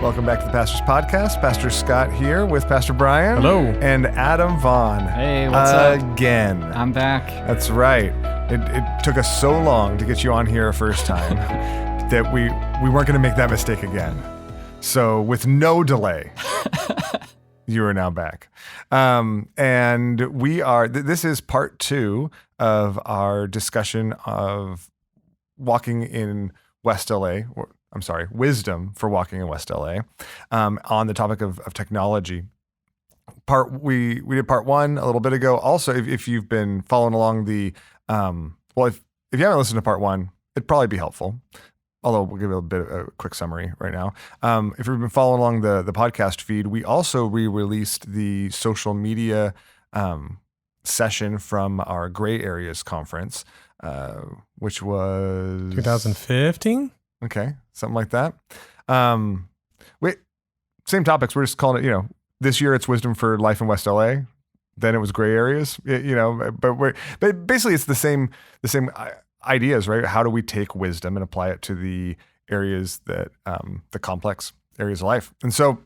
Welcome back to the Pastor's Podcast. Pastor Scott here with Pastor Brian. Hello. And Adam Vaughn. Hey, what's up? Again. I'm back. That's right. It took us so long to get you on here a first time that we weren't going to make that mistake again. So with no delay, you are now back. And we are, this is part 2 of our discussion of walking in West LA. I'm sorry, wisdom for walking in West LA, on the topic of technology. We did part 1 a little bit ago. Also, if you've been following along if you haven't listened to part 1, it'd probably be helpful. Although we'll give you a quick summary right now. If you've been following along the podcast feed, we also re-released the social media session from our Gray Areas conference, which was 2015. Okay, something like that. Same topics. We're just calling it, this year it's wisdom for life in West LA. Then it was Gray Areas, but basically it's the same ideas, right? How do we take wisdom and apply it to the areas that, the complex areas of life? And so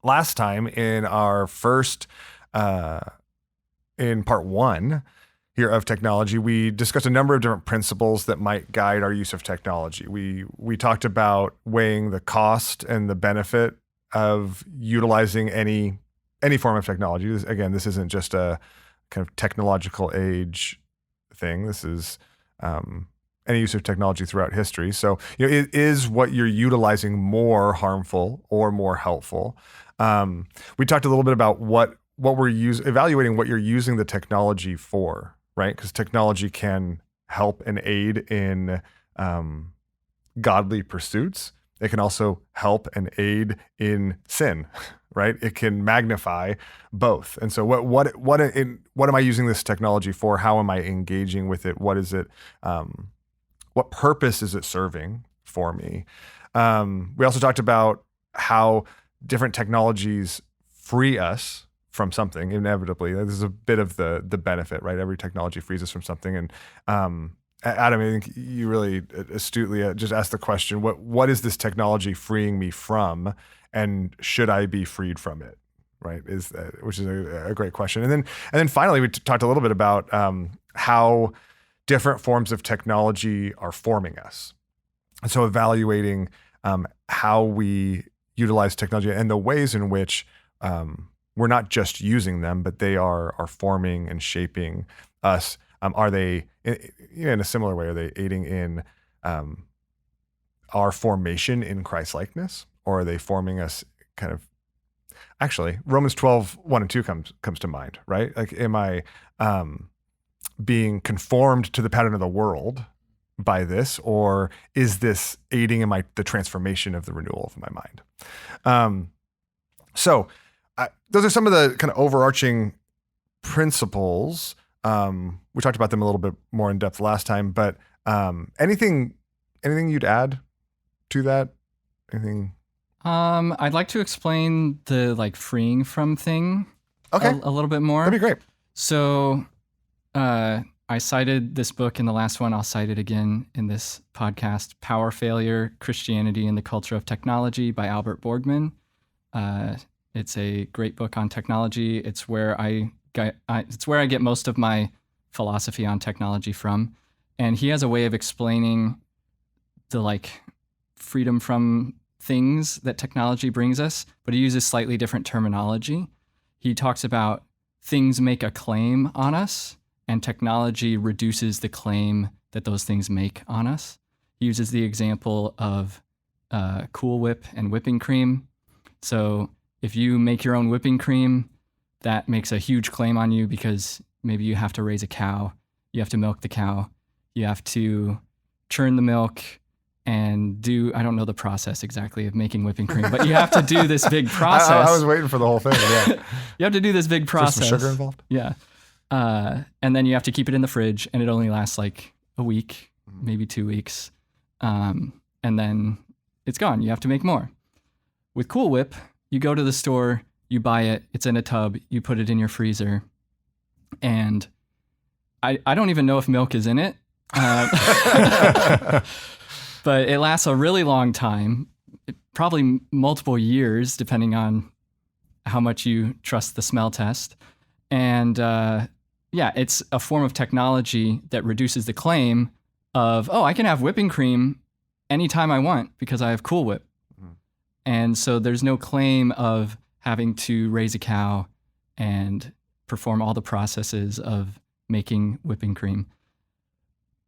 last time in our first, in part 1, here of technology, we discussed a number of different principles that might guide our use of technology. We talked about weighing the cost and the benefit of utilizing any form of technology. This isn't just a kind of technological age thing. This is any use of technology throughout history. So, is what you're utilizing more harmful or more helpful? We talked a little bit about what we're evaluating what you're using the technology for. Right? Because technology can help and aid in godly pursuits. It can also help and aid in sin, right? It can magnify both. And so what am I using this technology for? How am I engaging with it? What is it? What purpose is it serving for me? We also talked about how different technologies free us from something inevitably. This is a bit of the benefit, right? Every technology frees us from something. And Adam, I think you really astutely just asked the question: what is this technology freeing me from, and should I be freed from it? Right? Which is a great question. And then finally, we talked a little bit about how different forms of technology are forming us, and so evaluating how we utilize technology and the ways in which we're not just using them, but they are forming and shaping us. Are they, in a similar way, are they aiding in our formation in Christ-likeness, or are they forming us kind of? Actually, Romans 12:1-2 comes to mind, right? Like, am I being conformed to the pattern of the world by this, or is this aiding in the transformation of the renewal of my mind? Those are some of the kind of overarching principles. We talked about them a little bit more in depth last time, but anything you'd add to that? Anything? I'd like to explain the freeing from thing Okay. a little bit more. That'd be great. So I cited this book in the last one. I'll cite it again in this podcast, Power, Failure, Christianity and the Culture of Technology by Albert Borgman. It's a great book on technology. It's where I get most of my philosophy on technology from. And he has a way of explaining the freedom from things that technology brings us, but he uses slightly different terminology. He talks about things make a claim on us, and technology reduces the claim that those things make on us. He uses the example of Cool Whip and whipping cream. So if you make your own whipping cream, that makes a huge claim on you because maybe you have to raise a cow, you have to milk the cow, you have to churn the milk and I don't know the process exactly of making whipping cream, but you have to do this big process. I was waiting for the whole thing. Yeah. You have to do this big process. Is there some sugar involved? Yeah. And then you have to keep it in the fridge, and it only lasts a week, maybe 2 weeks. And then it's gone. You have to make more. With Cool Whip, you go to the store, you buy it, it's in a tub, you put it in your freezer, and I don't even know if milk is in it, but it lasts a really long time. probably multiple years, depending on how much you trust the smell test. And it's a form of technology that reduces the claim of, oh, I can have whipping cream anytime I want because I have Cool Whip. And so there's no claim of having to raise a cow and perform all the processes of making whipping cream.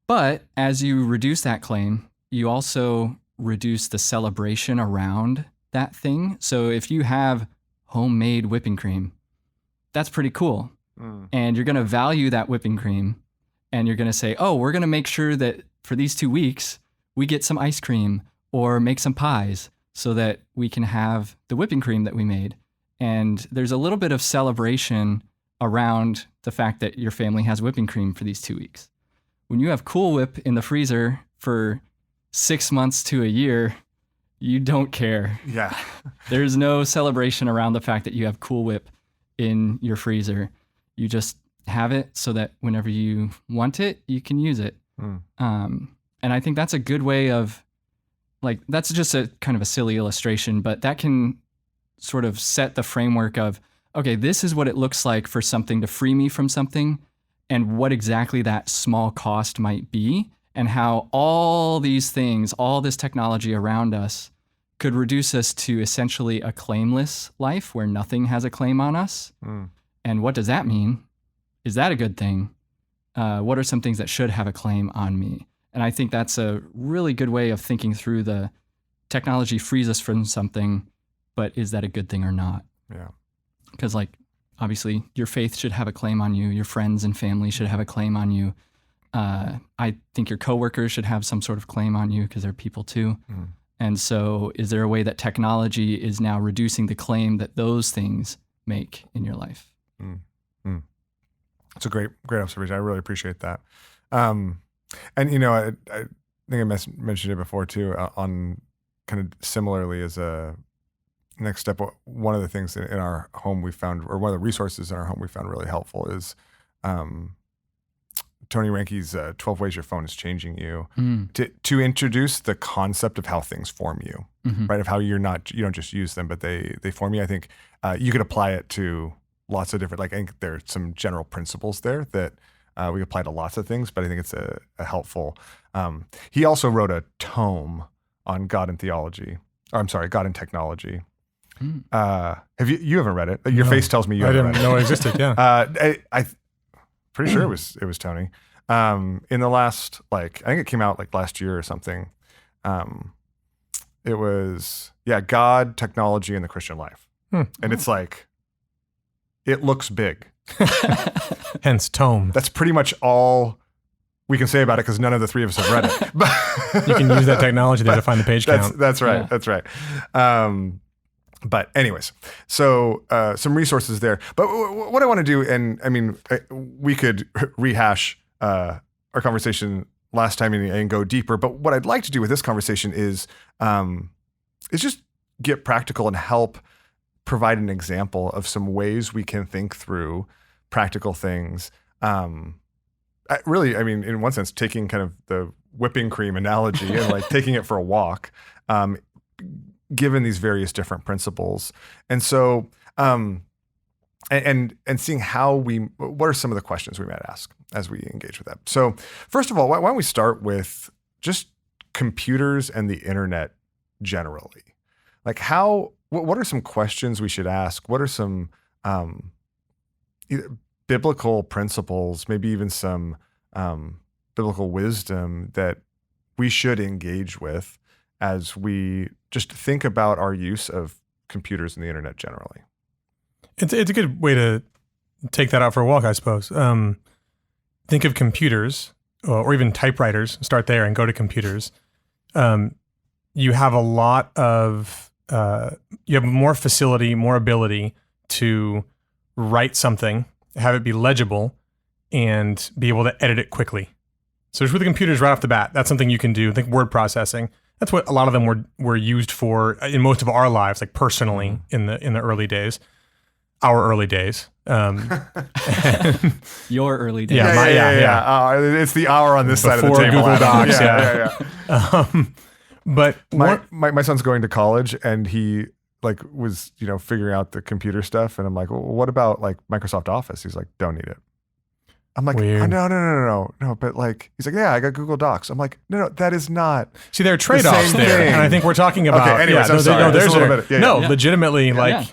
But as you reduce that claim, you also reduce the celebration around that thing. So if you have homemade whipping cream, that's pretty cool. And you're going to value that whipping cream, and you're going to say, oh, we're going to make sure that for these 2 weeks, we get some ice cream or make some pies so that we can have the whipping cream that we made. And there's a little bit of celebration around the fact that your family has whipping cream for these 2 weeks. When you have Cool Whip in the freezer for 6 months to a year, you don't care. Yeah. There's no celebration around the fact that you have Cool Whip in your freezer. You just have it so that whenever you want it, you can use it. And I think that's a good way of, like, that's just a kind of a silly illustration, but that can sort of set the framework of, okay, this is what it looks like for something to free me from something, and what exactly that small cost might be, and how all these things, all this technology around us could reduce us to essentially a claimless life where nothing has a claim on us. And what does that mean? Is that a good thing? What are some things that should have a claim on me? And I think that's a really good way of thinking through the technology frees us from something, but is that a good thing or not? Yeah. Because, like, obviously your faith should have a claim on you. Your friends and family should have a claim on you. I think your coworkers should have some sort of claim on you because they're people too. And so is there a way that technology is now reducing the claim that those things make in your life? It's a great observation. I really appreciate that. And, you know, I think I mentioned it before too, on kind of similarly as a next step. One of the things in our home we found, or one of the resources in our home we found really helpful is Tony Reinke's 12 Ways Your Phone is Changing You, to introduce the concept of how things form you, right? Of how you don't just use them, but they form you. I think you could apply it to lots of different, like, I think there are some general principles there that we apply to lots of things, but I think it's a helpful. He also wrote a tome on God and theology, or I'm sorry, God and technology. Have you haven't read it? Your face tells me you haven't read it. I didn't know it existed. Yeah. I pretty sure it was Tony. In the last, like, I think it came out like last year or something. It was, God, technology, and the Christian life. And it's like, it looks big. Hence tome. That's pretty much all we can say about it because none of the three of us have read it. You can use that technology there to find the page count. That's right. Yeah. That's right. But anyways, so some resources there. But what I want to do, and I mean, we could rehash our conversation last time and go deeper. But what I'd like to do with this conversation is just get practical and help provide an example of some ways we can think through practical things. Really, I mean, in one sense, taking kind of the whipping cream analogy and like taking it for a walk, given these various different principles. And so, and seeing what are some of the questions we might ask as we engage with that. So first of all, why don't we start with just computers and the internet generally? Like what are some questions we should ask? What are some biblical principles, maybe even some biblical wisdom that we should engage with as we just think about our use of computers and the internet generally? It's a good way to take that out for a walk, I suppose. Think of computers or even typewriters, start there and go to computers. You have a lot of, you have more facility, more ability to write something, have it be legible, and be able to edit it quickly. So just with the computers right off the bat, that's something you can do. Think word processing. That's what a lot of them were used for in most of our lives, like personally in the early days. Our early days. Your early days. Yeah. It's the hour on this side of the table. Before Google Docs. But my son's going to college, and he like was figuring out the computer stuff, and I'm like, well, what about like Microsoft Office? He's like, don't need it. I'm like, Weird. oh, no, but like, he's like, yeah, I got Google Docs. I'm like, no, that is not. See, there are trade-offs same there, thing. and I think we're talking about. Okay, anyways, I'm sorry. There's Just a little bit. Yeah. legitimately, Yeah.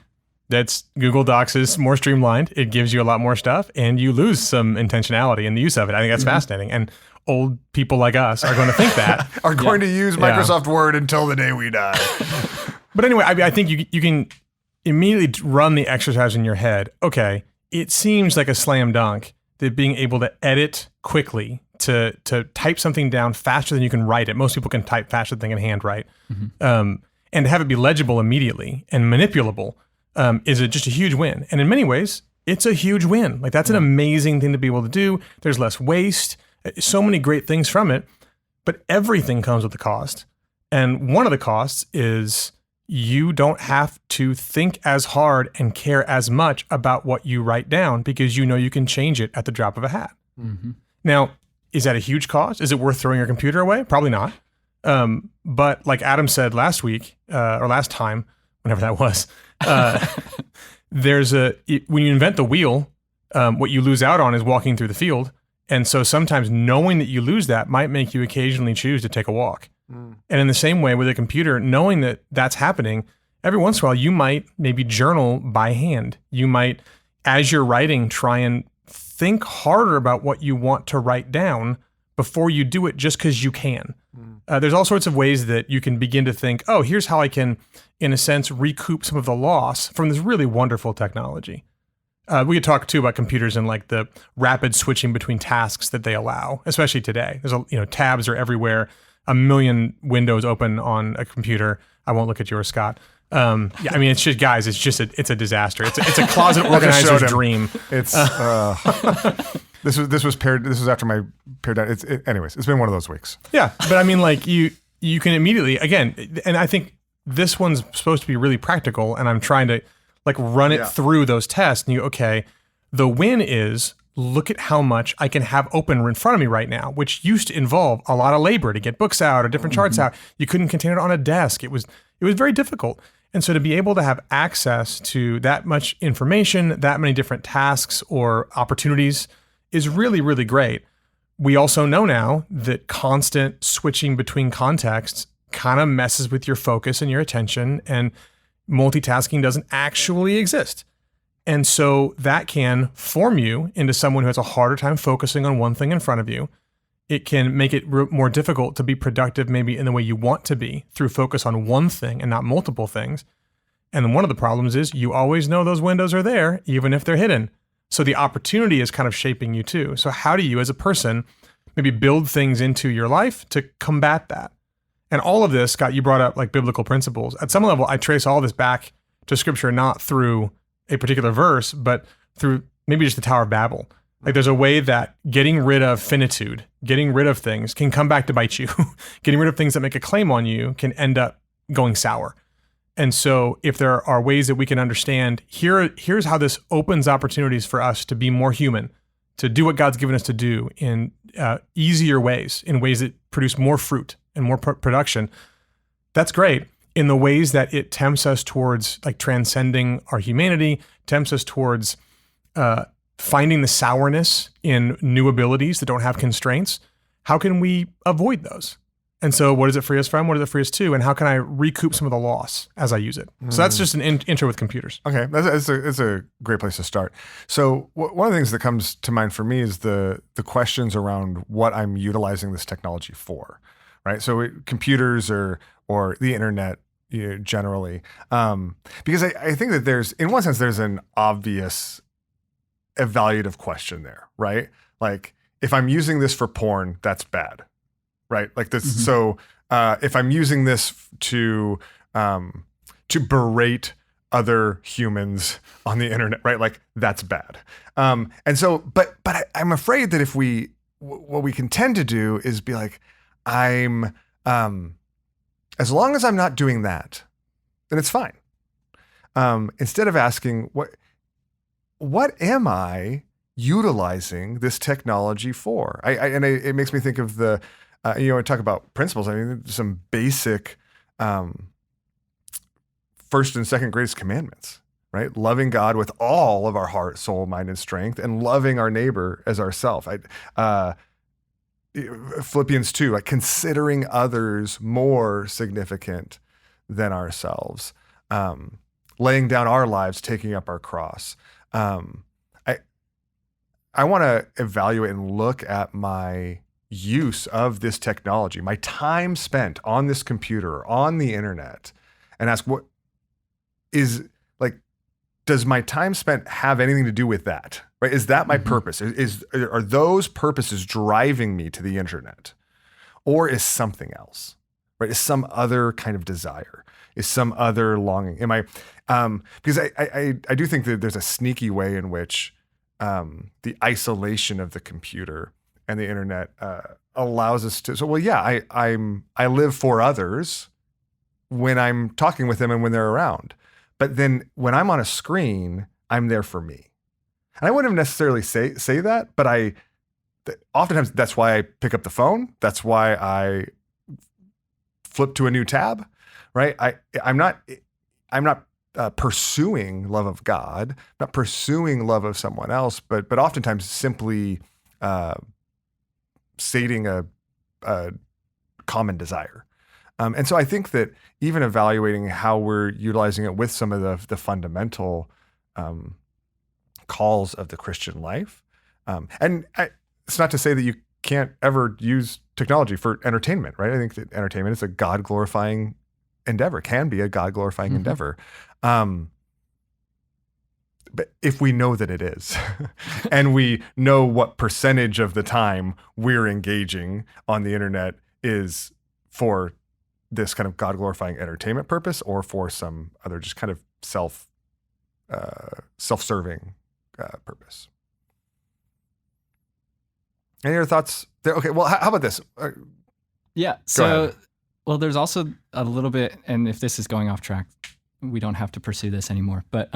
that's Google Docs is more streamlined. It gives you a lot more stuff, and you lose some intentionality in the use of it. I think that's fascinating, and old people like us are going to think that are going to use Microsoft Word until the day we die. But anyway, I think you can immediately run the exercise in your head. Okay, it seems like a slam dunk that being able to edit quickly, to type something down faster than you can write it. Most people can type faster than they can handwrite. And to have it be legible immediately and manipulable is just a huge win. And in many ways, it's a huge win. Like that's an amazing thing to be able to do. There's less waste, so many great things from it, but everything comes with a cost. And one of the costs is you don't have to think as hard and care as much about what you write down because you can change it at the drop of a hat. Now, is that a huge cost? Is it worth throwing your computer away? Probably not. But like Adam said last week, or last time, whenever that was, when you invent the wheel, what you lose out on is walking through the field. And so sometimes knowing that you lose that might make you occasionally choose to take a walk. And in the same way with a computer, knowing that that's happening, every once in a while, you might maybe journal by hand. You might, as you're writing, try and think harder about what you want to write down before you do it just because you can. There's all sorts of ways that you can begin to think, oh, here's how I can, in a sense, recoup some of the loss from this really wonderful technology. We could talk too about computers and like the rapid switching between tasks that they allow, especially today. There's tabs are everywhere. A million windows open on a computer. I won't look at yours, Scott. It's just, guys, it's a disaster. It's a closet organizer's dream. It's this was after my paired down. Anyways, it's been one of those weeks. Yeah, but I mean, like you can immediately again, and I think this one's supposed to be really practical, and I'm trying to like run it through those tests. And the win is, look at how much I can have open in front of me right now, which used to involve a lot of labor to get books out or different charts out. You couldn't contain it on a desk. It was very difficult. And so to be able to have access to that much information, that many different tasks or opportunities is really, really great. We also know now that constant switching between contexts kind of messes with your focus and your attention, and multitasking doesn't actually exist. And so that can form you into someone who has a harder time focusing on one thing in front of you. It can make it more difficult to be productive maybe in the way you want to be through focus on one thing and not multiple things. And then one of the problems is you always know those windows are there, even if they're hidden. So the opportunity is kind of shaping you too. So how do you as a person maybe build things into your life to combat that? And all of this, Scott, you brought up like biblical principles. At some level, I trace all this back to scripture, not through a particular verse, but through maybe just the Tower of Babel. Like there's a way that getting rid of finitude, getting rid of things can come back to bite you. Getting rid of things that make a claim on you can end up going sour. And so if there are ways that we can understand, here's how this opens opportunities for us to be more human, to do what God's given us to do in easier ways, in ways that produce more fruit and more production. That's great. In the ways that it tempts us towards like transcending our humanity, tempts us towards finding the sourness in new abilities that don't have constraints. How can we avoid those? And so what does it free us from? What does it free us to? And how can I recoup some of the loss as I use it? So that's just an intro with computers. Okay, that's a great place to start. So one of the things that comes to mind for me is the questions around what I'm utilizing this technology for, right? So computers or the internet generally, because I think that there's, in one sense, there's an obvious evaluative question there, right? Like if I'm using this for porn, that's bad. Right, like this. Mm-hmm. So if I'm using this to berate other humans on the internet, right, like that's bad. And so, but I'm afraid that if what we can tend to do is be like, as long as I'm not doing that, then it's fine. Instead of asking what am I utilizing this technology for? It makes me think of the we talk about principles. I mean, some basic first and second greatest commandments, right? Loving God with all of our heart, soul, mind, and strength, and loving our neighbor as ourself. Philippians 2, like considering others more significant than ourselves, laying down our lives, taking up our cross. I want to evaluate and look at my use of this technology, my time spent on this computer, on the internet, and ask what is like, does my time spent have anything to do with that? Right? Is that my purpose? Are those purposes driving me to the internet, or is something else? Right? Is some other kind of desire? Is some other longing? Am I? Because I do think that there's a sneaky way in which the isolation of the computer and the internet allows us to. So, well, yeah, I live for others when I'm talking with them and when they're around. But then when I'm on a screen, I'm there for me. And I wouldn't necessarily say that, but oftentimes that's why I pick up the phone. That's why I flip to a new tab, right? I'm not pursuing love of God, not pursuing love of someone else, but oftentimes simply sating a common desire. And so I think that even evaluating how we're utilizing it with some of the fundamental calls of the Christian life. It's not to say that you can't ever use technology for entertainment, right? I think that entertainment is a God-glorifying endeavor, can be a God-glorifying endeavor. But if we know that it is, and we know what percentage of the time we're engaging on the internet is for this kind of God-glorifying entertainment purpose, or for some other just kind of self-serving purpose. Any other thoughts there? Okay, well, how about this? Yeah. So, well, there's also a little bit, and if this is going off track, we don't have to pursue this anymore. But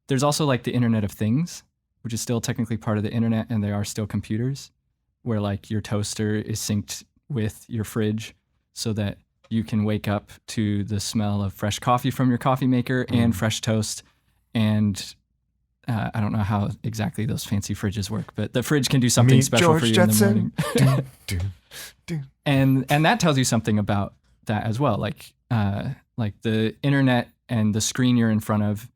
there's also like the Internet of Things, which is still technically part of the internet, and they are still computers, where like your toaster is synced with your fridge so that you can wake up to the smell of fresh coffee from your coffee maker and fresh toast. And I don't know how exactly those fancy fridges work, but the fridge can do something special George for you Jetson. in the morning. And that tells you something about that as well. Like the internet and the screen you're in front of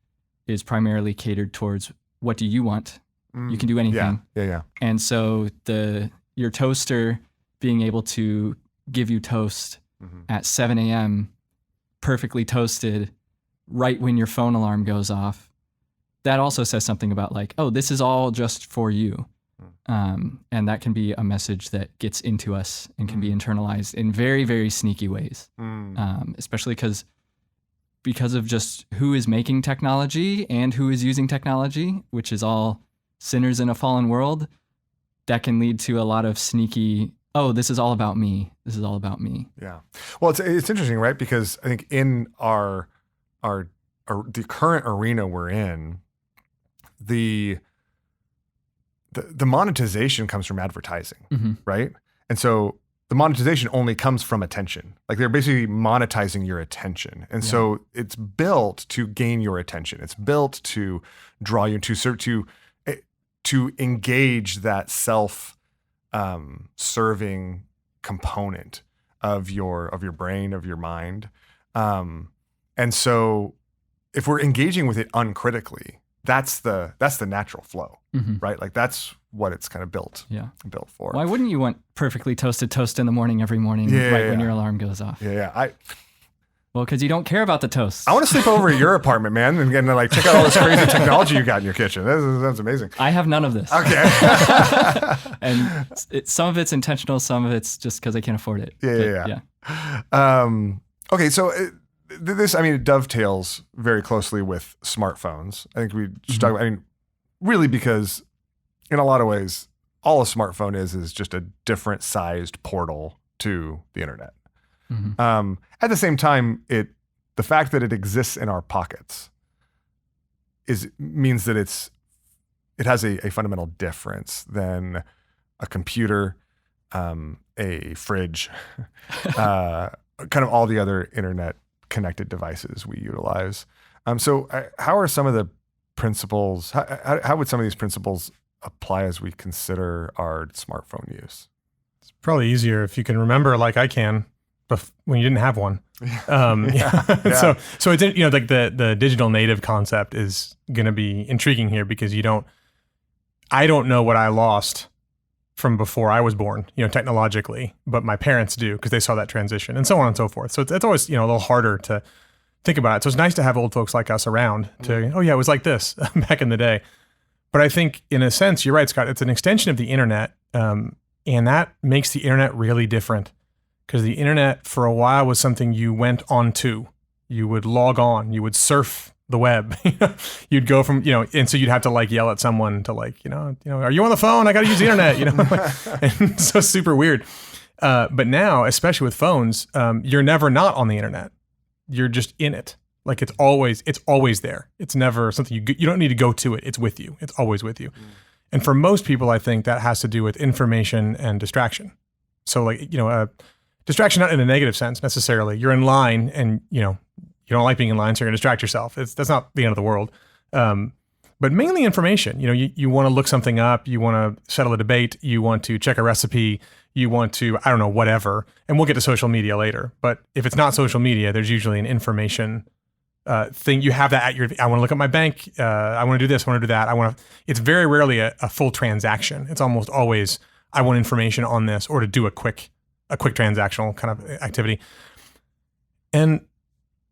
is primarily catered towards what do you want? You can do anything. Yeah. And so your toaster being able to give you toast at 7 a.m. perfectly toasted right when your phone alarm goes off, that also says something about like, oh, this is all just for you. And that can be a message that gets into us and can be internalized in very, very sneaky ways, especially because of just who is making technology and who is using technology, which is all sinners in a fallen world. That can lead to a lot of sneaky, oh, this is all about me. This is all about me. Yeah. Well, it's interesting, right? Because I think in the current arena we're in, the monetization comes from advertising, right? And so the monetization only comes from attention. Like they're basically monetizing your attention. And so it's built to gain your attention. It's built to draw you to engage that self-serving component of your brain, of your mind. And so if we're engaging with it uncritically, that's the natural flow, right? Like that's what it's kind of built for. Why wouldn't you want perfectly toasted toast in the morning every morning when your alarm goes off? Well, because you don't care about the toast. I want to sleep over at your apartment, man, and get to like check out all this crazy technology you got in your kitchen. That's amazing. I have none of this. Okay. And some of it's intentional, some of it's just because I can't afford it. Yeah. Okay, so it dovetails very closely with smartphones. I think we should talk about, really because in a lot of ways, all a smartphone is just a different sized portal to the internet. At the same time, the fact that it exists in our pockets means that it has a fundamental difference than a computer, a fridge, kind of all the internet connected devices we utilize. So how are some of the principles, how would some of these principles apply as we consider our smartphone use? It's probably easier if you can remember, like I can, when you didn't have one. Yeah. So it's, like the digital native concept is going to be intriguing here because I don't know what I lost from before I was born, technologically, but my parents do because they saw that transition and so on and so forth. So it's always, a little harder to think about it. So it's nice to have old folks like us around to, oh yeah, it was like this back in the day. But I think in a sense, you're right, Scott, it's an extension of the internet. And that makes the internet really different because the internet for a while was something you went onto. You would log on, you would surf the web. You'd go from, and so you'd have to yell at someone to are you on the phone? I got to use the internet, and so super weird. But now, especially with phones, you're never not on the internet. You're just in it. It's always there. It's never something you don't need to go to it. It's with you. It's always with you. And for most people, I think that has to do with information and distraction. So distraction, not in a negative sense necessarily. You're in line and, you don't like being in line, so you're going to distract yourself. That's not the end of the world. But mainly information. You want to look something up. You want to settle a debate. You want to check a recipe. You want to, I don't know, whatever. And we'll get to social media later. But if it's not social media, there's usually an information thing. You have that I want to look at my bank. I want to do this. I want to do that. It's very rarely a full transaction. It's almost always, I want information on this or to do a quick transactional kind of activity. And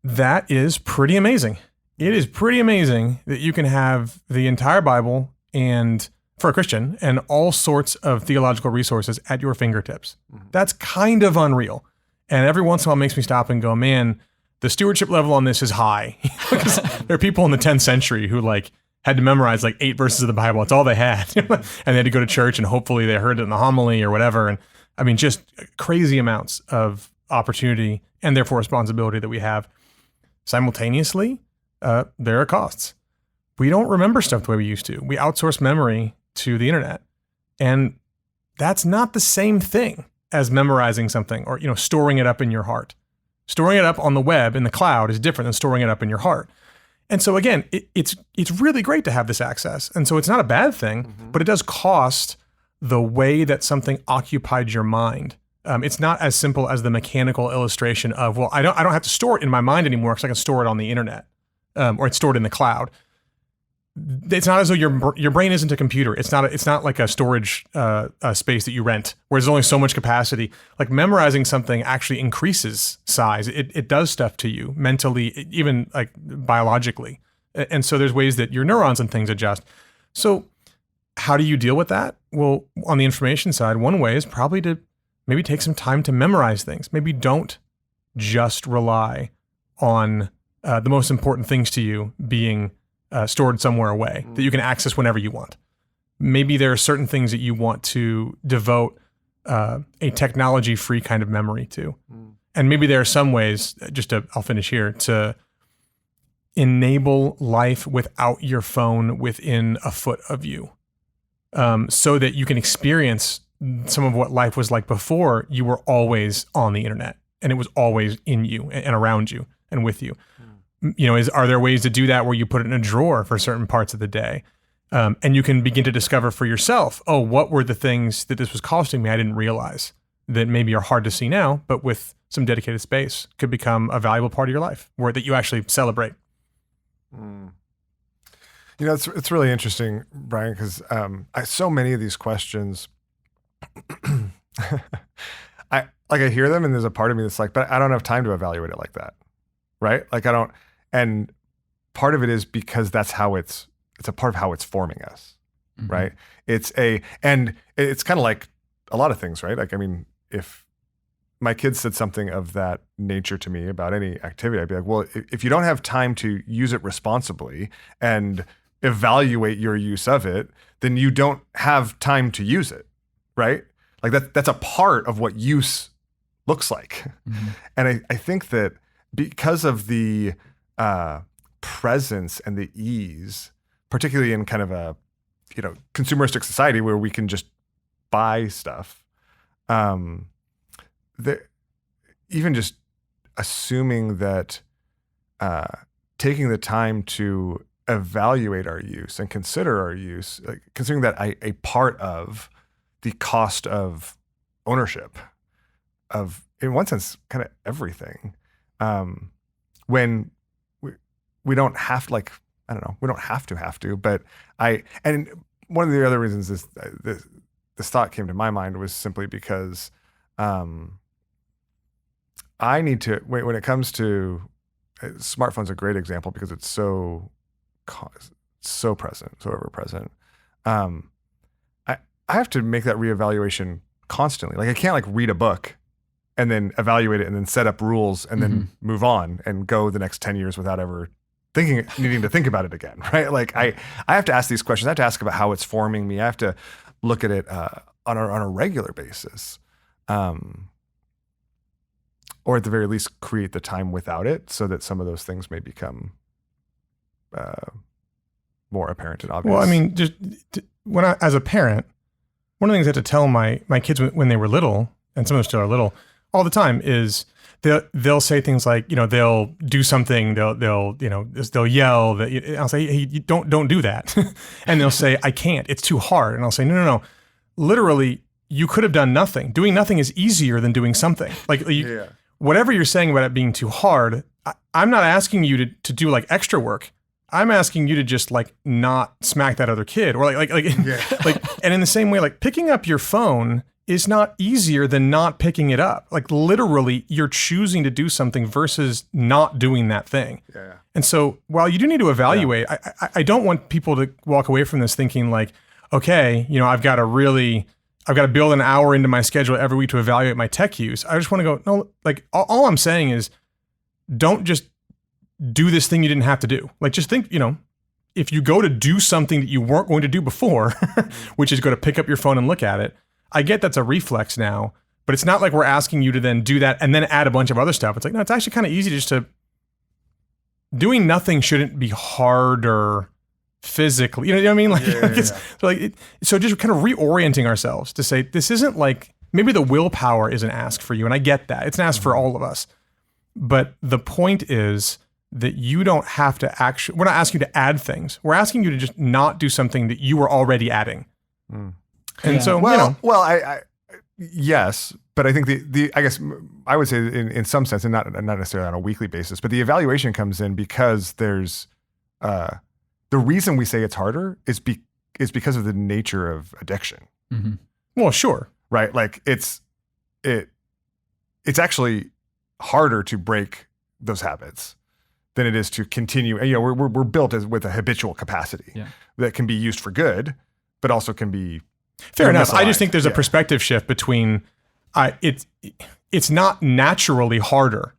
that is pretty amazing. It is pretty amazing that you can have the entire Bible and for a Christian and all sorts of theological resources at your fingertips. That's kind of unreal. And every once in a while it makes me stop and go, man, the stewardship level on this is high. Because there are people in the 10th century who had to memorize 8 verses of the Bible. It's all they had. And they had to go to church and hopefully they heard it in the homily or whatever. And I mean, just crazy amounts of opportunity and therefore responsibility that we have. Simultaneously, there are costs. We don't remember stuff the way we used to. We outsource memory to the internet. And that's not the same thing as memorizing something or, storing it up in your heart. Storing it up on the web in the cloud is different than storing it up in your heart. And so again, it's really great to have this access. And so it's not a bad thing, but it does cost the way that something occupied your mind. It's not as simple as the mechanical illustration of, well, I don't have to store it in my mind anymore because I can store it on the internet, or it's stored in the cloud. It's not as though your brain isn't a computer. It's not like a storage space that you rent where there's only so much capacity. Memorizing something actually increases size. It does stuff to you mentally, even biologically. And so there's ways that your neurons and things adjust. So how do you deal with that? Well, on the information side, one way is probably to maybe take some time to memorize things. Maybe don't just rely on the most important things to you being stored somewhere away that you can access whenever you want. Maybe there are certain things that you want to devote a technology-free kind of memory to. And maybe there are some ways, I'll finish here, to enable life without your phone within a foot of you, so that you can experience some of what life was like before you were always on the internet and it was always in you and around you and with you. Are there ways to do that where you put it in a drawer for certain parts of the day? And you can begin to discover for yourself, oh, what were the things that this was costing me I didn't realize that maybe are hard to see now, but with some dedicated space could become a valuable part of your life where that you actually celebrate. It's really interesting, Brian, because so many of these questions, I hear them and there's a part of me that's but I don't have time to evaluate it like that. Right? I don't, and part of it is because that's how it's a part of how it's forming us. Right? And it's kind of like a lot of things, right? If my kids said something of that nature to me about any activity, I'd be like, well, if you don't have time to use it responsibly and evaluate your use of it, then you don't have time to use it. Right? That's a part of what use looks like. And I think that because of the presence and the ease, particularly in kind of a consumeristic society where we can just buy stuff, the, even just assuming that taking the time to evaluate our use and consider our use, like considering that a part of the cost of ownership of, in one sense, kind of everything, when we don't have to, like, I don't know, we don't have to, but and one of the other reasons is this thought came to my mind was simply because I need to, when it comes to smartphone's a great example because it's so present, so ever present. I have to make that reevaluation constantly. Like I can't like read a book and then evaluate it and then set up rules and then move on and go the next 10 years without ever needing to think about it again, right? Like I have to ask these questions. I have to ask about how it's forming me. I have to look at it on a regular basis. Or at the very least create the time without it so that some of those things may become more apparent and obvious. Well, I mean, just as a parent, one of the things I had to tell my kids when they were little, and some of them still are little, all the time is they'll say things like, they'll do something, they'll yell that, I'll say, hey, you don't do that. And they'll say, I can't, it's too hard. And I'll say, no. Literally, you could have done nothing. Doing nothing is easier than doing something. Whatever you're saying about it being too hard, I'm not asking you to do like extra work. I'm asking you to just like not smack that other kid or like, and in the same way, like picking up your phone is not easier than not picking it up. Like literally you're choosing to do something versus not doing that thing. Yeah. And so while you do need to evaluate, I don't want people to walk away from this thinking like, okay, I've got to build an hour into my schedule every week to evaluate my tech use. I just want to go, no, like all I'm saying is don't just do this thing you didn't have to do. Like just think, if you go to do something that you weren't going to do before, which is go to pick up your phone and look at it, I get that's a reflex now, but it's not like we're asking you to then do that and then add a bunch of other stuff. It's like, no, it's actually kind of easy doing nothing shouldn't be harder physically, you know what I mean? So just kind of reorienting ourselves to say, this isn't like, maybe the willpower is an ask for you. And I get that. It's an ask for all of us. But the point is that you don't have to we're not asking you to add things. We're asking you to just not do something that you were already adding. And so, I yes, but I think I guess I would say in some sense, and not necessarily on a weekly basis, but the evaluation comes in because there's, the reason we say it's harder is because of the nature of addiction. Mm-hmm. Well, sure. Right. Like it's actually harder to break those habits than it is to continue. And, we're built with a habitual capacity that can be used for good, but also can be fair enough. I just think there's a perspective shift between it's not naturally harder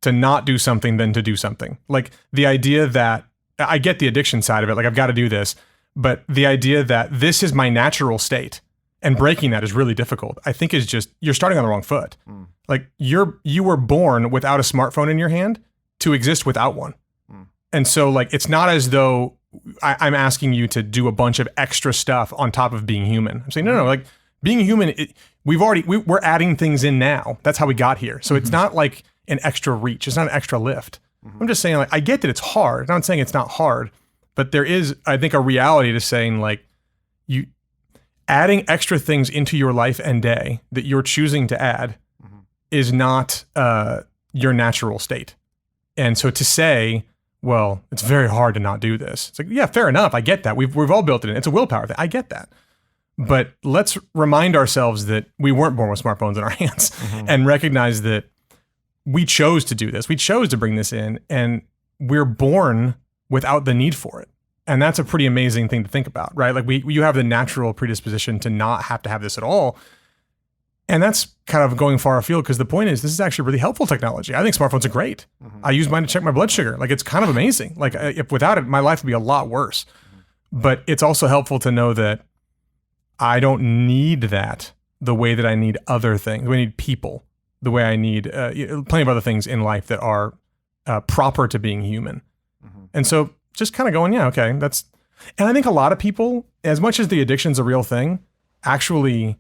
to not do something than to do something. Like the idea that I get the addiction side of it, like I've got to do this, but the idea that this is my natural state and breaking that is really difficult, I think is just, you're starting on the wrong foot. Like you were born without a smartphone in your hand to exist without one. And so like, it's not as though I'm asking you to do a bunch of extra stuff on top of being human. I'm saying, no, like being human, we're adding things in now. That's how we got here. So it's not like an extra reach. It's not an extra lift. I'm just saying, like, I get that it's hard. I'm not saying it's not hard, but there is, I think, a reality to saying, like, you adding extra things into your life and day that you're choosing to add is not your natural state. And so to say, well, it's very hard to not do this. It's like, yeah, fair enough. I get that. We've all built it in. It's a willpower thing. I get that. But let's remind ourselves that we weren't born with smartphones in our hands and recognize that we chose to do this. We chose to bring this in, and we're born without the need for it. And that's a pretty amazing thing to think about, right? Like you have the natural predisposition to not have to have this at all. And that's kind of going far afield because the point is this is actually really helpful technology. I think smartphones are great. I use mine to check my blood sugar. Like it's kind of amazing. Like if without it, my life would be a lot worse. But it's also helpful to know that I don't need that the way that I need other things. The way I need people, the way I need plenty of other things in life that are proper to being human. And so just kind of going, yeah, okay, and I think a lot of people, as much as the addiction's a real thing, actually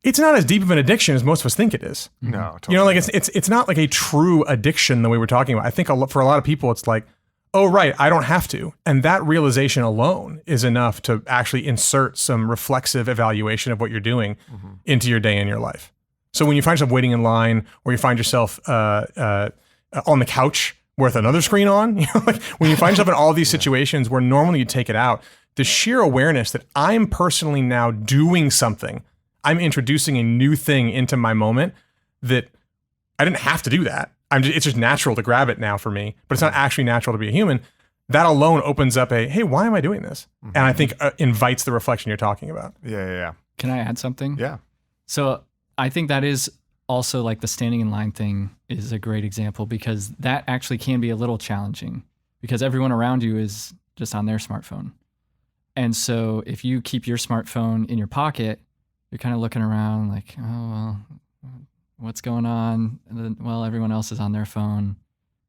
it's not as deep of an addiction as most of us think it is. No, totally. You know, like it's not like a true addiction the way we're talking about. I think for a lot of people, it's like, oh, right, I don't have to. And that realization alone is enough to actually insert some reflexive evaluation of what you're doing into your day and your life. So when you find yourself waiting in line, or you find yourself on the couch with another screen on, you know, like when you find yourself in all these situations where normally you take it out, the sheer awareness that I'm personally now doing something, I'm introducing a new thing into my moment that I didn't have to do that. It's just natural to grab it now for me, but it's not actually natural to be a human. That alone opens up hey, why am I doing this? And I think invites the reflection you're talking about. Yeah. Can I add something? Yeah. So I think that is also like the standing in line thing is a great example, because that actually can be a little challenging because everyone around you is just on their smartphone. And so if you keep your smartphone in your pocket, you're kind of looking around like, oh, well, what's going on? And then, well, everyone else is on their phone.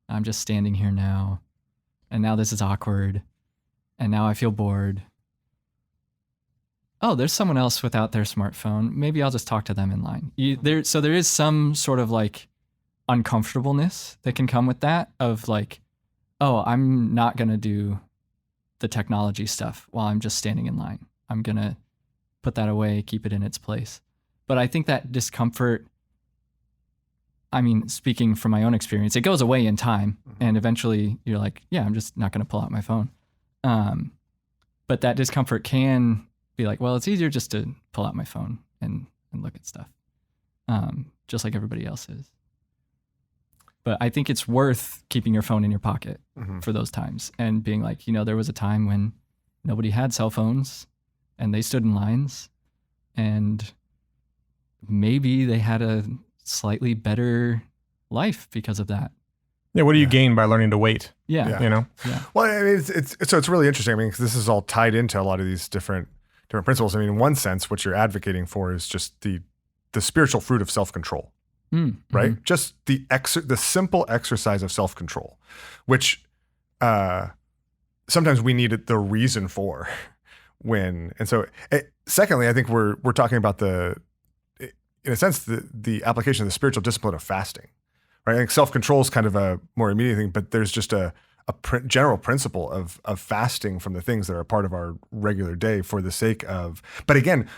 I'm just standing here now. And now this is awkward. And now I feel bored. Oh, there's someone else without their smartphone. Maybe I'll just talk to them in line. So there is some sort of like uncomfortableness that can come with that of like, oh, I'm not going to do the technology stuff while I'm just standing in line. I'm going to put that away, keep it in its place. But I think that discomfort, I mean, speaking from my own experience, it goes away in time. And eventually you're like, yeah, I'm just not going to pull out my phone. But that discomfort can be like, well, it's easier just to pull out my phone and look at stuff, just like everybody else is. But I think it's worth keeping your phone in your pocket for those times and being like, you know, there was a time when nobody had cell phones and they stood in lines and maybe they had a slightly better life because of that. Yeah. What do you gain by learning to wait? Yeah. You know? Yeah. Well, I mean, it's really interesting. I mean, 'cause this is all tied into a lot of these different principles. I mean, in one sense, what you're advocating for is just the spiritual fruit of self-control, right? Just the simple exercise of self-control, which sometimes we need the reason for when. And so, secondly, I think we're talking about in a sense, the application of the spiritual discipline of fasting, right? I think self-control is kind of a more immediate thing, but there's just a general principle of fasting from the things that are a part of our regular day for the sake of, but again,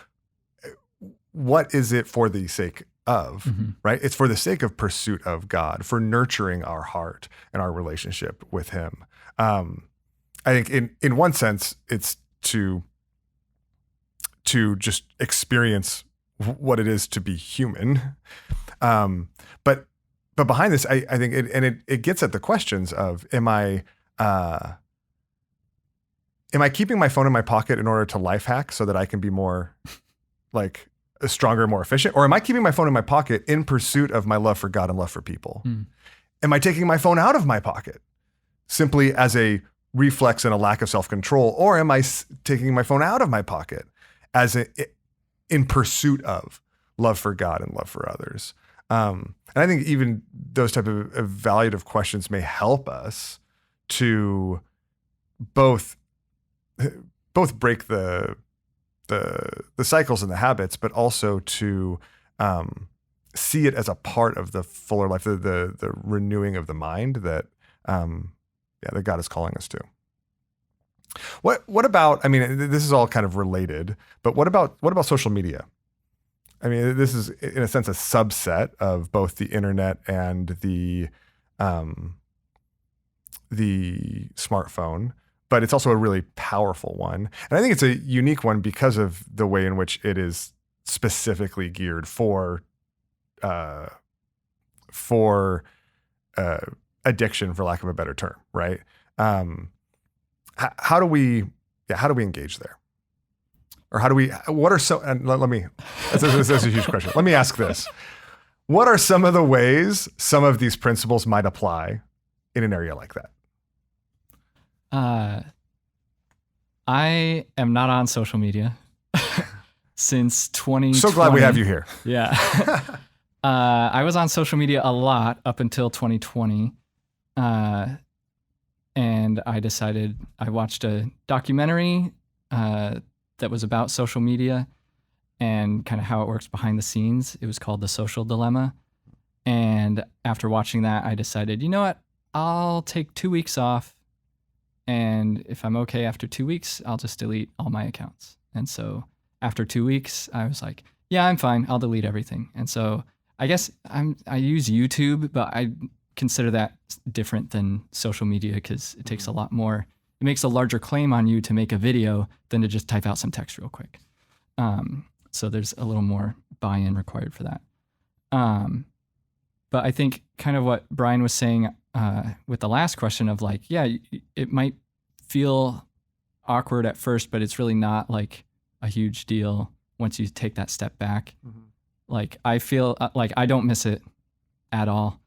what is it for the sake of, right? It's for the sake of pursuit of God, for nurturing our heart and our relationship with Him. I think in one sense, it's to just experience what it is to be human. But behind this, I think it gets at the questions of, am I keeping my phone in my pocket in order to life hack so that I can be more like stronger, more efficient? Or am I keeping my phone in my pocket in pursuit of my love for God and love for people? Am I taking my phone out of my pocket simply as a reflex and a lack of self-control? Or am I taking my phone out of my pocket as in pursuit of love for God and love for others? And I think even those type of evaluative questions may help us to both break the cycles and the habits, but also to see it as a part of the fuller life, the renewing of the mind that that God is calling us to. What about? I mean, this is all kind of related, but what about social media? I mean, this is in a sense a subset of both the internet and the smartphone, but it's also a really powerful one. And I think it's a unique one because of the way in which it is specifically geared for addiction, for lack of a better term, right? How do we engage there? Or and let me, that's a huge question. Let me ask this. What are some of the ways some of these principles might apply in an area like that? I am not on social media since 2020. So glad we have you here. Yeah. I was on social media a lot up until 2020. And I watched a documentary that was about social media. and kind of how it works behind the scenes. It was called The Social Dilemma. And after watching that, I decided, you know what? I'll take 2 weeks off. And if I'm okay after 2 weeks, I'll just delete all my accounts. And so after 2 weeks, I was like, yeah, I'm fine. I'll delete everything. And so I guess I use YouTube, but I consider that different than social media because it takes a lot more. It makes a larger claim on you to make a video than to just type out some text real quick. So there's a little more buy-in required for that. But I think kind of what Brian was saying with the last question of like, yeah, it might feel awkward at first, but it's really not like a huge deal once you take that step back. Mm-hmm. Like I feel like I don't miss it at all.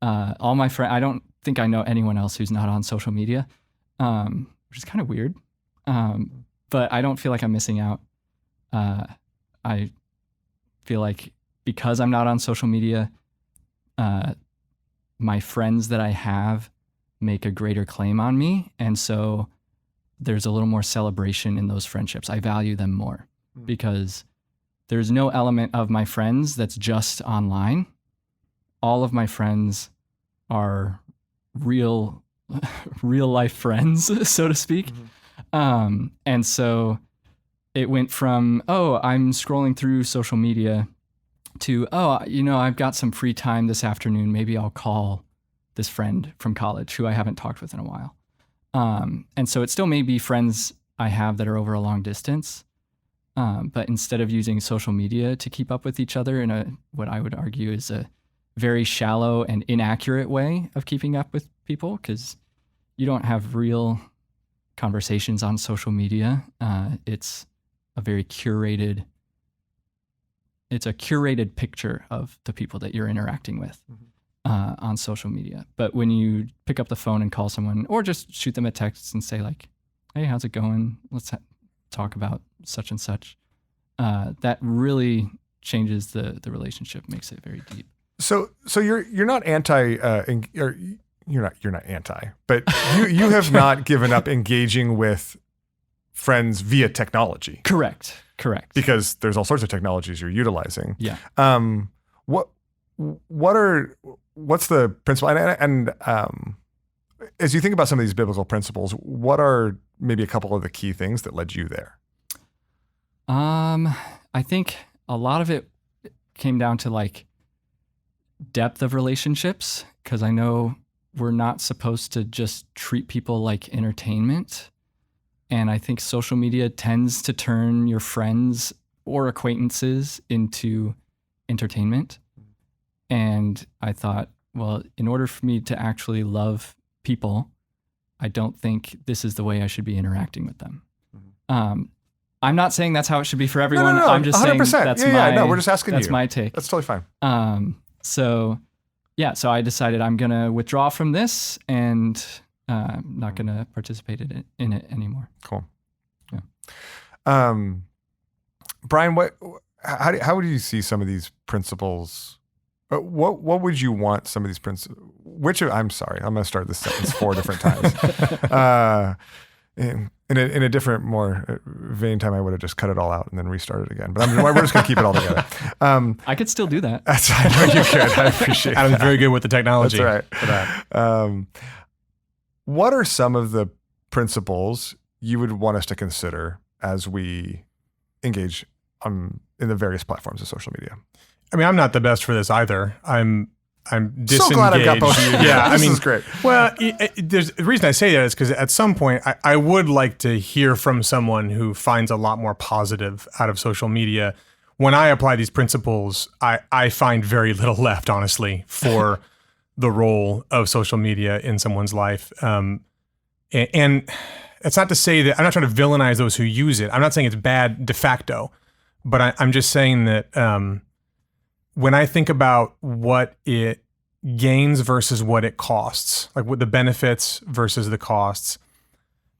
All my friends, I don't think I know anyone else who's not on social media, which is kind of weird. But I don't feel like I'm missing out. I feel like because I'm not on social media, my friends that I have make a greater claim on me. And so there's a little more celebration in those friendships. I value them more because there's no element of my friends that's just online. All of my friends are real life friends, so to speak. Mm-hmm. And so it went from, oh, I'm scrolling through social media to, oh, I've got some free time this afternoon. Maybe I'll call this friend from college who I haven't talked with in a while. And so it still may be friends I have that are over a long distance. But instead of using social media to keep up with each other in what I would argue is a very shallow and inaccurate way of keeping up with people, because you don't have real conversations on social media. It's a curated picture of the people that you're interacting with on social media. But when you pick up the phone and call someone, or just shoot them a text and say like, hey, how's it going? Let's talk about such and such. That really changes the relationship, makes it very deep. So you're not anti, or you're not anti, but you have not given up engaging with friends via technology. Correct. Because there's all sorts of technologies you're utilizing. Yeah. What's the principle? And as you think about some of these biblical principles, what are maybe a couple of the key things that led you there? I think a lot of it came down to like depth of relationships, because I know we're not supposed to just treat people like entertainment. And I think social media tends to turn your friends or acquaintances into entertainment. And I thought, well, in order for me to actually love people, I don't think this is the way I should be interacting with them. Mm-hmm. I'm not saying that's how it should be for everyone. No, I'm just 100%. Saying that's no, we're just asking that's you. my take. That's totally fine. So I decided I'm going to withdraw from this and I'm not going to participate in it anymore. Cool. Yeah. Brian, how would you see some of these principles? What would you want some of these principles? I'm sorry, I'm going to start this sentence 4 different times. In a different, more vain time, I would have just cut it all out and then restarted again. But we're just going to keep it all together. I could still do that. I know you could. I appreciate that. Adam's very good with the technology. That's right. For that. What are some of the principles you would want us to consider as we engage in the various platforms of social media? I mean, I'm not the best for this either. I'm disengaged. So glad I've got both of you. Yeah, this is great. Well, the reason I say that is because at some point I would like to hear from someone who finds a lot more positive out of social media. When I apply these principles, I find very little left, honestly, for the role of social media in someone's life. And it's not to say that I'm not trying to villainize those who use it. I'm not saying it's bad de facto, but I'm just saying that when I think about what it gains versus what it costs, like what the benefits versus the costs,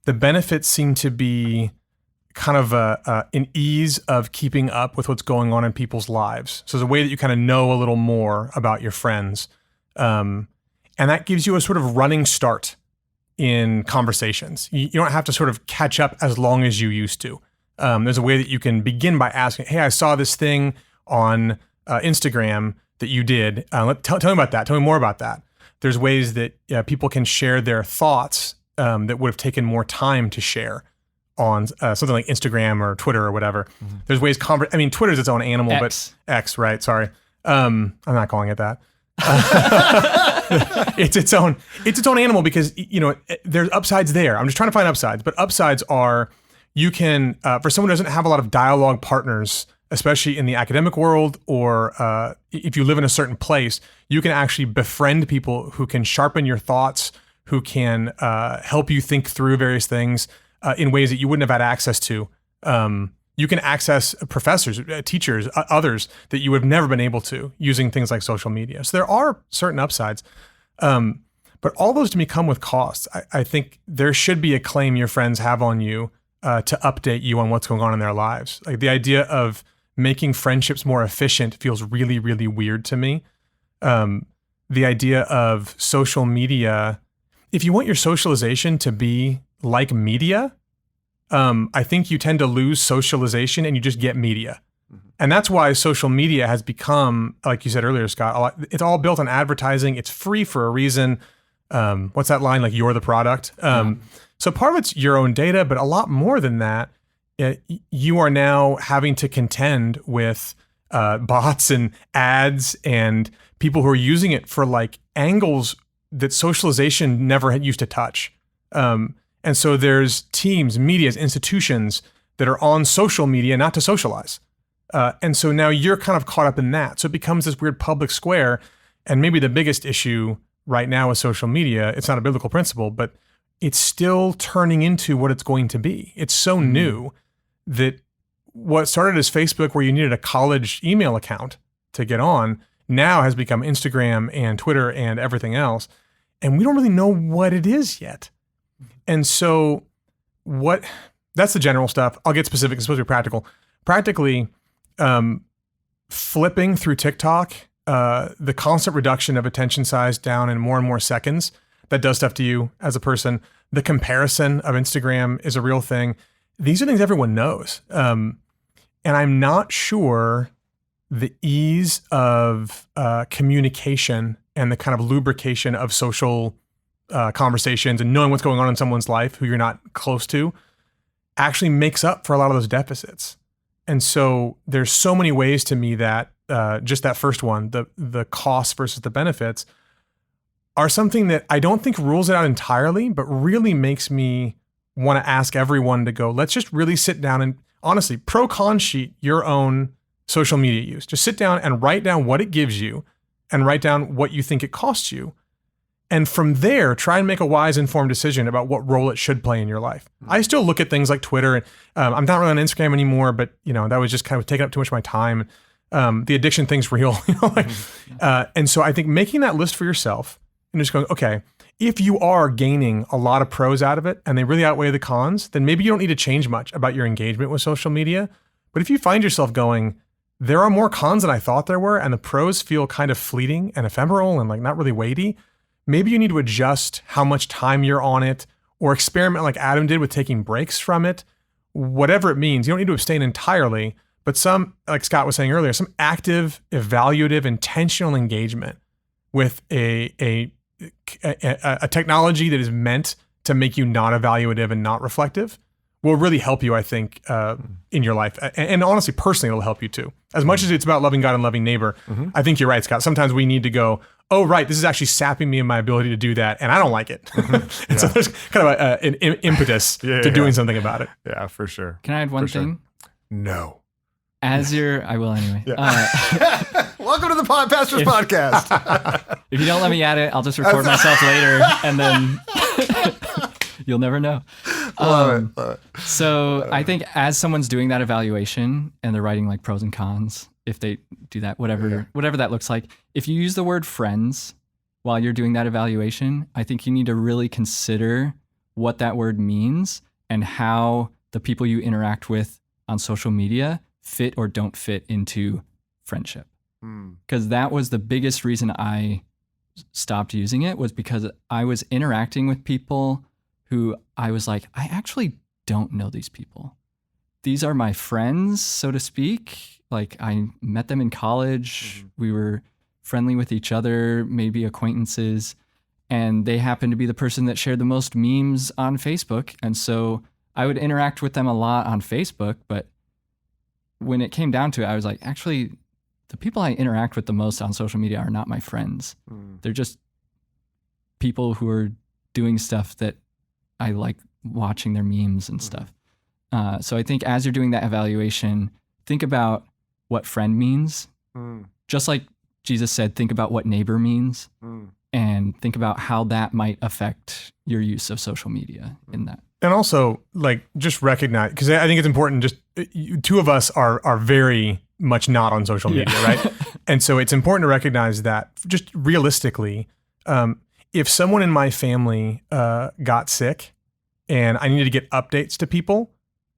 the benefits seem to be kind of an ease of keeping up with what's going on in people's lives. So there's a way that you kind of know a little more about your friends. And that gives you a sort of running start in conversations. You don't have to sort of catch up as long as you used to. There's a way that you can begin by asking, hey, I saw this thing on Instagram that you did. Tell me about that. Tell me more about that. There's ways that people can share their thoughts that would have taken more time to share on something like Instagram or Twitter or whatever. Mm-hmm. There's ways, Twitter's its own animal, but X, right? Sorry. I'm not calling it that. It's its own animal because, there's upsides there. I'm just trying to find upsides, but upsides are you can, for someone who doesn't have a lot of dialogue partners, especially in the academic world, or if you live in a certain place, you can actually befriend people who can sharpen your thoughts, who can help you think through various things in ways that you wouldn't have had access to. You can access professors, teachers, others that you would have never been able to using things like social media. So there are certain upsides. But all those to me come with costs. I think there should be a claim your friends have on you to update you on what's going on in their lives. Like the idea of making friendships more efficient feels really, really weird to me. The idea of social media, if you want your socialization to be like media, I think you tend to lose socialization and you just get media. Mm-hmm. And that's why social media has become, like you said earlier, Scott, it's all built on advertising. It's free for a reason. What's that line? Like, you're the product. So part of it's your own data, but a lot more than that, you are now having to contend with bots and ads and people who are using it for like angles that socialization never used to touch. And so there's teams, medias, institutions that are on social media not to socialize. And so now you're kind of caught up in that. So it becomes this weird public square. And maybe the biggest issue right now with social media, it's not a biblical principle, but it's still turning into what it's going to be. It's so new that what started as Facebook, where you needed a college email account to get on, now has become Instagram and Twitter and everything else. And we don't really know what it is yet. And so that's the general stuff. I'll get specific. It's supposed to be practical. Practically, flipping through TikTok, the constant reduction of attention size down in more and more seconds, that does stuff to you as a person. The comparison of Instagram is a real thing. These are things everyone knows. And I'm not sure the ease of communication and the kind of lubrication of social conversations and knowing what's going on in someone's life who you're not close to actually makes up for a lot of those deficits. And so there's so many ways to me that just that first one, the costs versus the benefits, are something that I don't think rules it out entirely, but really makes me want to ask everyone to go, let's just really sit down and honestly pro-con sheet your own social media use. Just sit down and write down what it gives you and write down what you think it costs you. And from there, try and make a wise, informed decision about what role it should play in your life. Mm-hmm. I still look at things like Twitter. And, I'm not really on Instagram anymore, but that was just kind of taking up too much of my time. The addiction thing's real. And so I think making that list for yourself and just going, okay, if you are gaining a lot of pros out of it and they really outweigh the cons, then maybe you don't need to change much about your engagement with social media. But if you find yourself going, there are more cons than I thought there were, and the pros feel kind of fleeting and ephemeral and like not really weighty, maybe you need to adjust how much time you're on it or experiment like Adam did with taking breaks from it, whatever it means. You don't need to abstain entirely, but some, like Scott was saying earlier, some active, evaluative, intentional engagement with a technology that is meant to make you not evaluative and not reflective will really help you, I think, in your life. And honestly, personally, it'll help you too. As much as it's about loving God and loving neighbor, I think you're right, Scott. Sometimes we need to go, oh, right, this is actually sapping me in my ability to do that, and I don't like it. And so there's kind of an impetus to doing something about it. Yeah, for sure. Can I add one thing? No. I will anyway. Yeah. Welcome to the Pastors Podcast. If you don't let me add it, I'll just record myself later, and then you'll never know. Love it. So I think as someone's doing that evaluation and they're writing like pros and cons, if they do that, whatever that looks like, if you use the word friends while you're doing that evaluation, I think you need to really consider what that word means and how the people you interact with on social media fit or don't fit into friendship. Because that was the biggest reason I stopped using it, was because I was interacting with people who I was like, I actually don't know these people. these are my friends, so to speak. Like I met them in college. We were friendly with each other, maybe acquaintances, and they happened to be the person that shared the most memes on Facebook. And so I would interact with them a lot on Facebook, but when it came down to it, I was like, actually, the people I interact with the most on social media are not my friends. They're just people who are doing stuff that I like watching their memes and stuff. So I think as you're doing that evaluation, think about what friend means. Just like Jesus said, think about what neighbor means and think about how that might affect your use of social media in that. And also, like, just recognize, because I think it's important, just two of us are very much not on social media, right? And so it's important to recognize that just realistically, if someone in my family got sick and I needed to get updates to people,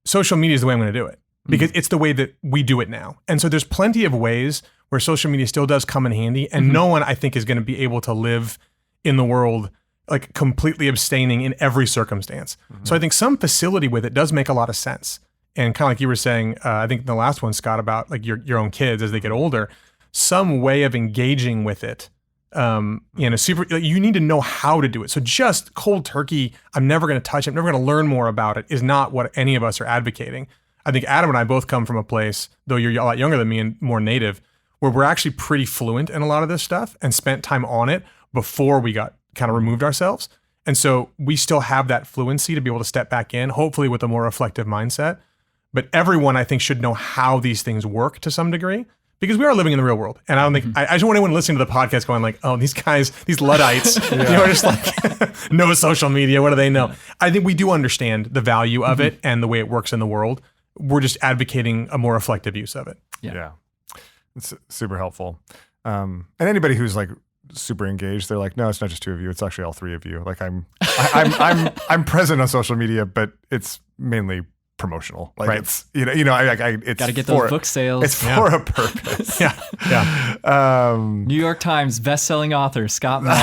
social media is the way I'm going to do it because it's the way that we do it now. And so there's plenty of ways where social media still does come in handy, and no one, I think, is going to be able to live in the world like completely abstaining in every circumstance. So I think some facility with it does make a lot of sense. And kind of like you were saying, I think the last one, Scott, about like your own kids as they get older, some way of engaging with it in a super, like, you need to know how to do it. So just cold turkey, I'm never going to touch it, I'm never going to learn more about it, is not what any of us are advocating. I think Adam and I both come from a place, though you're a lot younger than me and more native, where we're actually pretty fluent in a lot of this stuff and spent time on it before we got kind of removed ourselves. And so we still have that fluency to be able to step back in, hopefully with a more reflective mindset. But everyone, I think, should know how these things work to some degree, because we are living in the real world. And I don't think, I just want anyone listening to the podcast going like, oh, these guys, these Luddites, are just like, no social media, what do they know? I think we do understand the value of it and the way it works in the world. We're just advocating a more reflective use of it. Yeah. It's super helpful. And anybody who's like super engaged, they're like, no, it's not just two of you, it's actually all three of you. Like I'm present on social media, but it's mainly promotional. Like it's, it's got to get those book sales. It's for a purpose. New York Times bestselling author Scott Moll.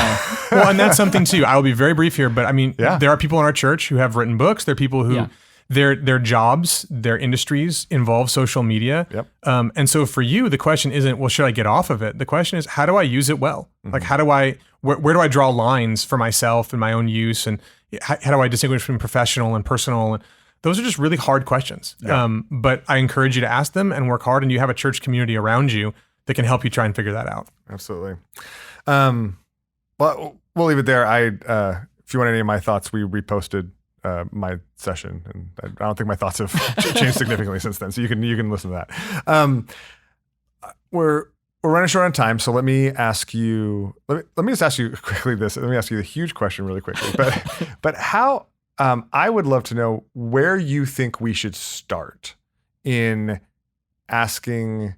Well, and that's something too. I will be very brief here, but I mean, there are people in our church who have written books. There are people who their jobs, their industries involve social media. And so for you, the question isn't, well, should I get off of it? The question is, how do I use it well? Like, how do I, where do I draw lines for myself and my own use? And how do I distinguish between professional and personal? And those are just really hard questions. But I encourage you to ask them and work hard, and you have a church community around you that can help you try and figure that out. Absolutely. Well, we'll leave it there. If you want any of my thoughts, we reposted my session, and I don't think my thoughts have changed significantly since then. So you can listen to that. We're running short on time, so let me ask you. Let me just ask you quickly this. Let me ask you the huge question really quickly. But how? I would love to know where you think we should start in asking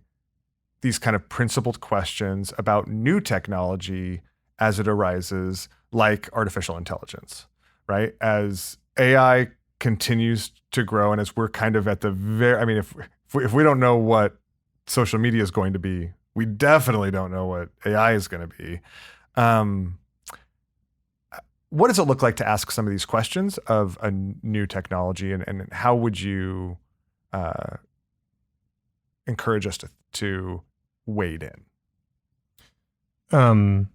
these kind of principled questions about new technology as it arises, like artificial intelligence, right? As AI continues to grow, and as we're kind of at the if we don't know what social media is going to be, we definitely don't know what AI is going to be. What does it look like to ask some of these questions of a new technology, and how would you encourage us to wade in?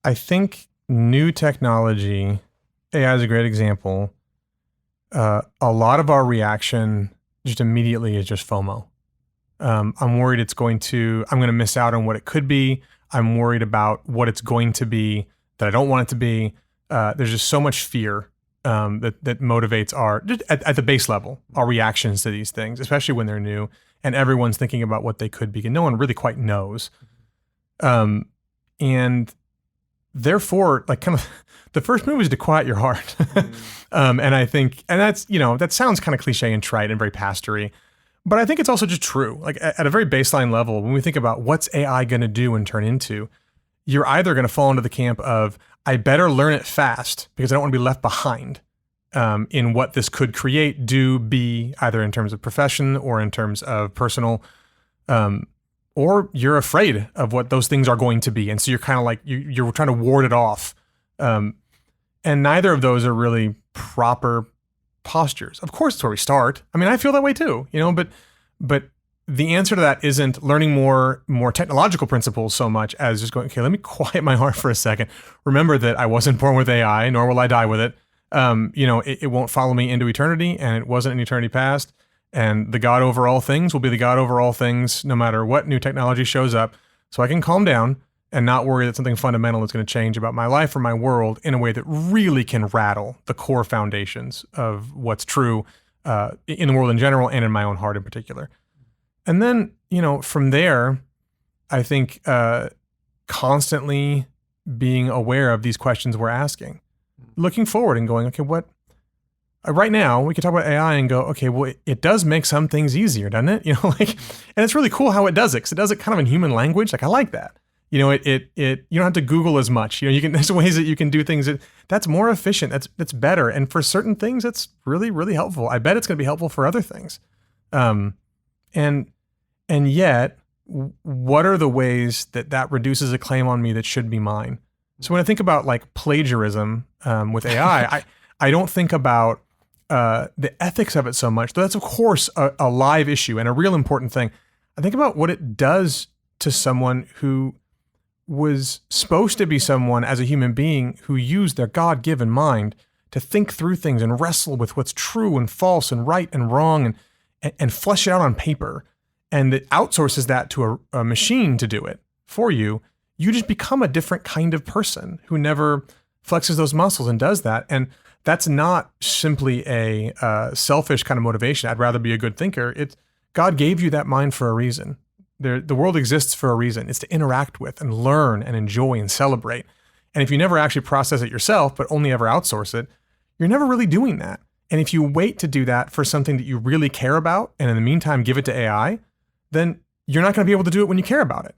I think new technology, AI is a great example. A lot of our reaction just immediately is just FOMO. I'm worried I'm going to miss out on what it could be. I'm worried about what it's going to be that I don't want it to be. There's just so much fear that motivates at the base level, our reactions to these things, especially when they're new, and everyone's thinking about what they could be, and no one really quite knows. And therefore, like, kind of the first move is to quiet your heart. And I think, and that's, that sounds kind of cliche and trite and very pastory, but I think it's also just true. Like at a very baseline level, when we think about what's AI going to do and turn into, you're either going to fall into the camp of, I better learn it fast because I don't want to be left behind in what this could create, be either in terms of profession or in terms of personal, or you're afraid of what those things are going to be. And so you're kind of like, you're trying to ward it off. And neither of those are really proper postures. Of course, it's where we start. I mean, I feel that way too, but the answer to that isn't learning more technological principles so much as just going, okay, let me quiet my heart for a second. Remember that I wasn't born with AI, nor will I die with it. It won't follow me into eternity, and it wasn't in eternity past. And the God over all things will be the God over all things, no matter what new technology shows up. So I can calm down and not worry that something fundamental is going to change about my life or my world in a way that really can rattle the core foundations of what's true in the world in general and in my own heart in particular. And then, from there, I think constantly being aware of these questions we're asking, looking forward and going, okay, what, right now we can talk about AI and go, okay, well, it does make some things easier, doesn't it? And it's really cool how it does it, because it does it kind of in human language. Like, I like that. You don't have to Google as much. There's ways that you can do things that's more efficient. That's better. And for certain things, that's really, really helpful. I bet it's going to be helpful for other things. And yet, what are the ways that reduces a claim on me that should be mine? So when I think about like plagiarism with AI, I don't think about the ethics of it so much, though that's of course a live issue and a real important thing. I think about what it does to someone who was supposed to be someone as a human being who used their God-given mind to think through things and wrestle with what's true and false and right and wrong and flesh it out on paper. And it outsources that to a machine to do it for you. You just become a different kind of person who never flexes those muscles and does that. And that's not simply a selfish kind of motivation. I'd rather be a good thinker. God gave you that mind for a reason. The world exists for a reason. It's to interact with and learn and enjoy and celebrate. And if you never actually process it yourself, but only ever outsource it, you're never really doing that. And if you wait to do that for something that you really care about, and in the meantime give it to AI, then you're not going to be able to do it when you care about it.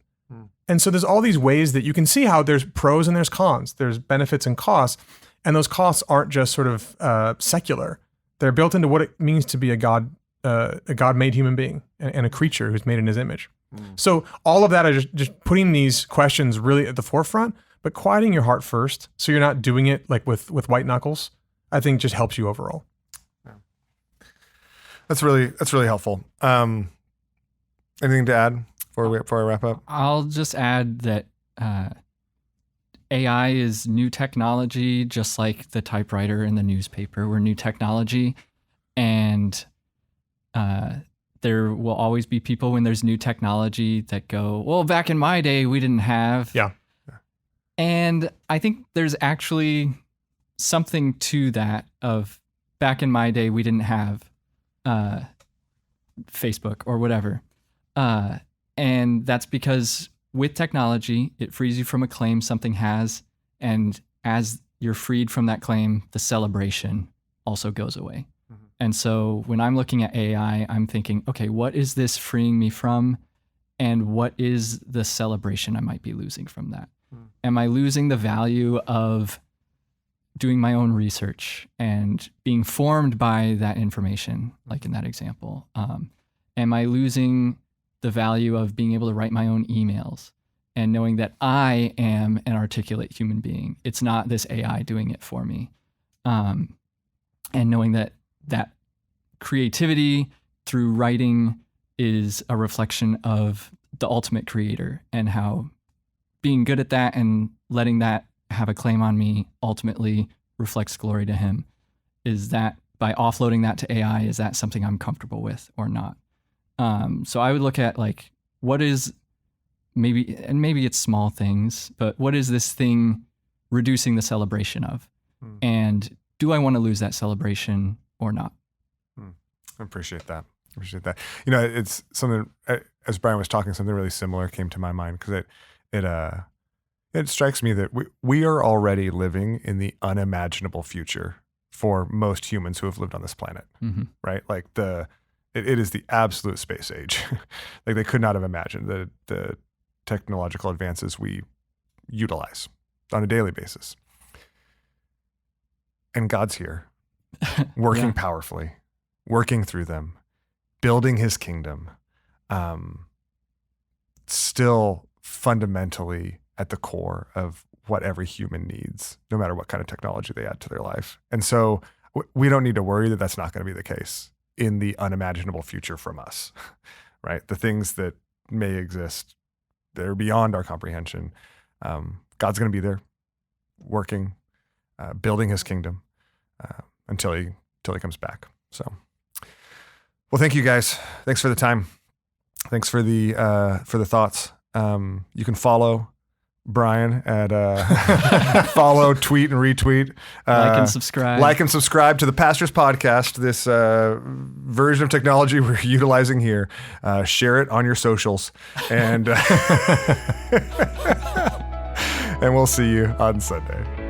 And so there's all these ways that you can see how there's pros and there's cons. There's benefits and costs. And those costs aren't just sort of secular. They're built into what it means to be a God-made human being and a creature who's made in his image. So all of that is just putting these questions really at the forefront, but quieting your heart first, so you're not doing it like with white knuckles, I think just helps you overall. Yeah. That's really helpful. Anything to add before I wrap up? I'll just add that AI is new technology, just like the typewriter and the newspaper were new technology. And there will always be people when there's new technology that go, well, back in my day, we didn't have. Yeah. And I think there's actually something to that of back in my day, we didn't have Facebook or whatever. And that's because with technology, it frees you from a claim something has. And as you're freed from that claim, the celebration also goes away. Mm-hmm. And so when I'm looking at AI, I'm thinking, okay, what is this freeing me from? And what is the celebration I might be losing from that? Mm. Am I losing the value of doing my own research and being formed by that information, like in that example? Am I losing the value of being able to write my own emails and knowing that I am an articulate human being? It's not this AI doing it for me. And knowing that creativity through writing is a reflection of the ultimate creator, and how being good at that and letting that have a claim on me ultimately reflects glory to him. Is that by offloading that to AI, is that something I'm comfortable with or not? So I would look at like, what is maybe it's small things, but what is this thing reducing the celebration of? And do I want to lose that celebration or not? I appreciate that. It's something, as Brian was talking, something really similar came to my mind, because it strikes me that we are already living in the unimaginable future for most humans who have lived on this planet, right? Like it is the absolute space age. Like they could not have imagined the technological advances we utilize on a daily basis. And God's here, working powerfully, working through them, building his kingdom, still fundamentally at the core of what every human needs, no matter what kind of technology they add to their life. And so we don't need to worry that that's not going to be the case in the unimaginable future from us, right? The things that may exist, they're beyond our comprehension. God's going to be there, working, building His kingdom until he comes back. So, well, thank you guys. Thanks for the time. Thanks for the thoughts. You can follow Brian at follow, tweet, and retweet. Like and subscribe. Like and subscribe to the Pastors Podcast, this version of technology we're utilizing here. Share it on your socials. And, and we'll see you on Sunday.